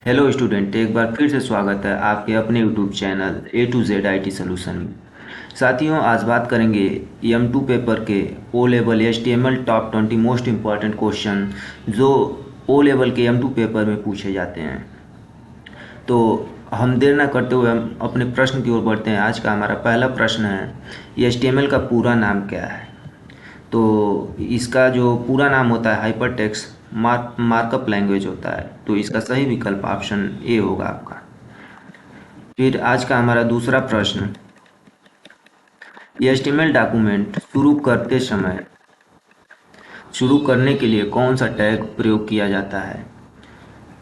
Hello student, एक बार फिर से स्वागत है आपके अपने YouTube channel A to Z IT solution में। साथियों, आज बात करेंगे M2 पेपर के O level HTML top 20 most important question जो ओ लेवल के M2 पेपर में पूछे जाते हैं। तो हम देर ना करते हुए हम अपने प्रश्न की ओर बढ़ते हैं। आज का हमारा पहला प्रश्न है, HTML का पूरा नाम क्या है? तो इसका जो पूरा नाम होता है हाइपर टेक्स्ट मार्कअप लैंग्वेज होता है। तो इसका सही विकल्प ऑप्शन ए होगा आपका। फिर आज का हमारा दूसरा प्रश्न, HTML डॉक्यूमेंट शुरू करने के लिए कौन सा टैग प्रयोग किया जाता है?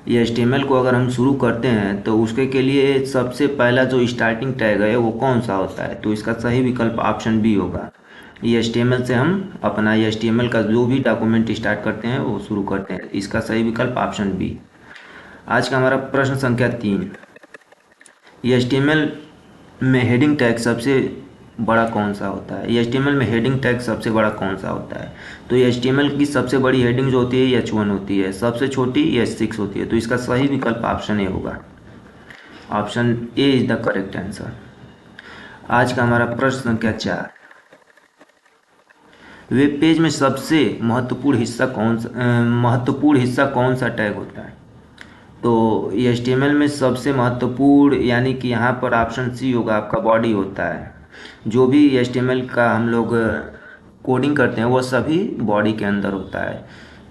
HTML को अगर हम शुरू करते हैं तो उसके के लिए सबसे पहला जो स्टार्टिंग टैग है वो कौन सा होता है? तो इसका सही विकल्प ऑप्शन बी होगा। HTML से हम अपना HTML का जो भी डॉक्यूमेंट स्टार्ट करते हैं वो शुरू करते हैं। इसका सही विकल्प ऑप्शन बी। आज का हमारा प्रश्न संख्या 3, HTML में हेडिंग टैग सबसे बड़ा कौन सा होता है? HTML में हेडिंग टैग सबसे बड़ा कौन सा होता है? तो HTML की सबसे बड़ी हेडिंग जो होती है H1 होती है, सबसे छोटी H6 होती है। तो इसका सही विकल्प ऑप्शन ए होगा। Option A is the correct answer. आज का हमारा प्रश्न संख्या 4, वेब पेज में सबसे महत्वपूर्ण हिस्सा कौन सा टैग होता है? तो HTML में सबसे महत्वपूर्ण यानी कि यहाँ पर ऑप्शन सी होगा, आपका बॉडी होता है। जो भी HTML का हम लोग कोडिंग करते हैं वो सभी बॉडी के अंदर होता है।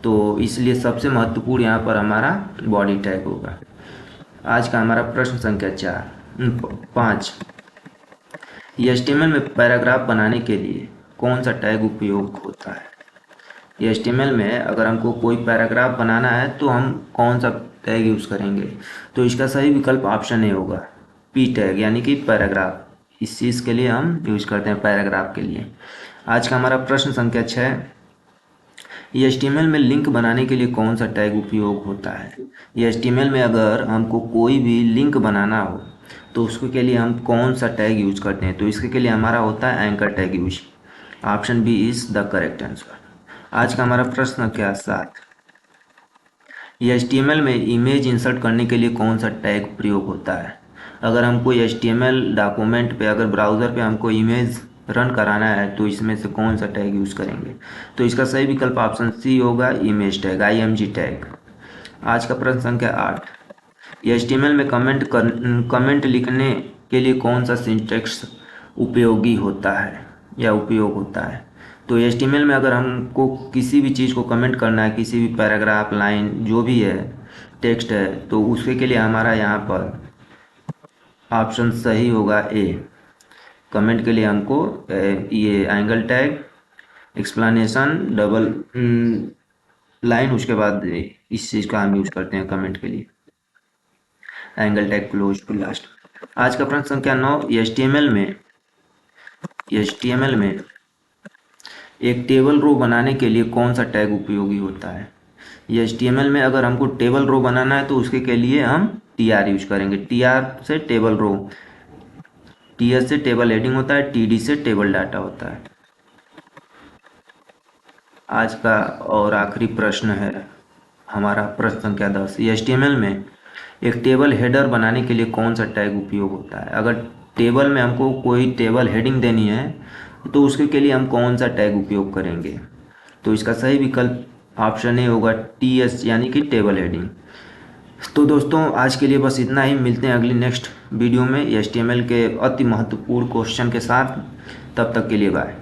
तो इसलिए सबसे महत्वपूर्ण यहाँ पर हमारा बॉडी टैग होगा। आज का हमारा प्रश्न संख्या 5, HTML में पैराग्राफ बनाने के लिए कौन सा टैग उपयोग होता है? HTML में अगर हमको कोई पैराग्राफ बनाना है तो हम कौन सा टैग यूज़ करेंगे? तो इसका सही विकल्प ऑप्शन ए होगा, पी टैग यानी कि पैराग्राफ। इस चीज़ के लिए हम यूज करते हैं, पैराग्राफ के लिए। आज का हमारा प्रश्न संख्या 6, HTML में लिंक बनाने के लिए कौन सा टैग उपयोग होता है? HTML में अगर हमको कोई भी लिंक बनाना हो तो उसके के लिए हम कौन सा टैग यूज करते हैं? तो इसके के लिए हमारा होता है anchor tag use. Option B is the correct answer. आज का हमारा प्रश्न क्या 7, HTML में इमेज इंसर्ट करने के लिए कौन सा टैग प्रयोग होता है? अगर हमको HTML डॉक्यूमेंट पे अगर ब्राउज़र पे हमको इमेज रन कराना है तो इसमें से कौन सा टैग यूज़ करेंगे? तो इसका सही विकल्प ऑप्शन सी होगा, इमेज टैग, IMG टैग। आज का प्रश्न संख्या 8, HTML में कमेंट लिखने के लिए कौन सा सिंटेक्स उपयोगी होता है या उपयोग होता है? तो HTML में अगर हमको किसी भी चीज़ को कमेंट करना है, किसी भी पैराग्राफ, लाइन, जो भी है, टेक्स्ट है, तो उसके के लिए हमारा यहाँ पर ऑप्शन सही होगा ए। कमेंट के लिए हमको ये angle tag, explanation, double line, उसके बाद इस चीज़ का हम यूज़ करते हैं कमेंट के लिए, angle tag close to last. आज का प्रश्न संख्या 9, HTML में एक टेबल रो बनाने के लिए कौन सा टैग उपयोगी होता है? HTML में अगर हमको टेबल रो बनाना है तो उसके के लिए हम TR यूज करेंगे। TR से टेबल रो, TS से टेबल हेडिंग होता है, TD से टेबल डाटा होता है। आज का और आखिरी प्रश्न है हमारा प्रश्न संख्या 10, HTML में एक टेबल हेडर बनाने के लिए कौन सा टैग उपयोग होता है? अगर टेबल में हमको कोई टेबल हेडिंग देनी है तो उसके के लिए हम कौन सा टैग उपयोग करेंगे? तो इसका सही विकल्प ऑप्शन ए होगा, TS यानी कि टेबल हेडिंग। तो दोस्तों, आज के लिए बस इतना ही। मिलते हैं अगली नेक्स्ट वीडियो में HTML के अति महत्वपूर्ण क्वेश्चन के साथ। तब तक के लिए बाय।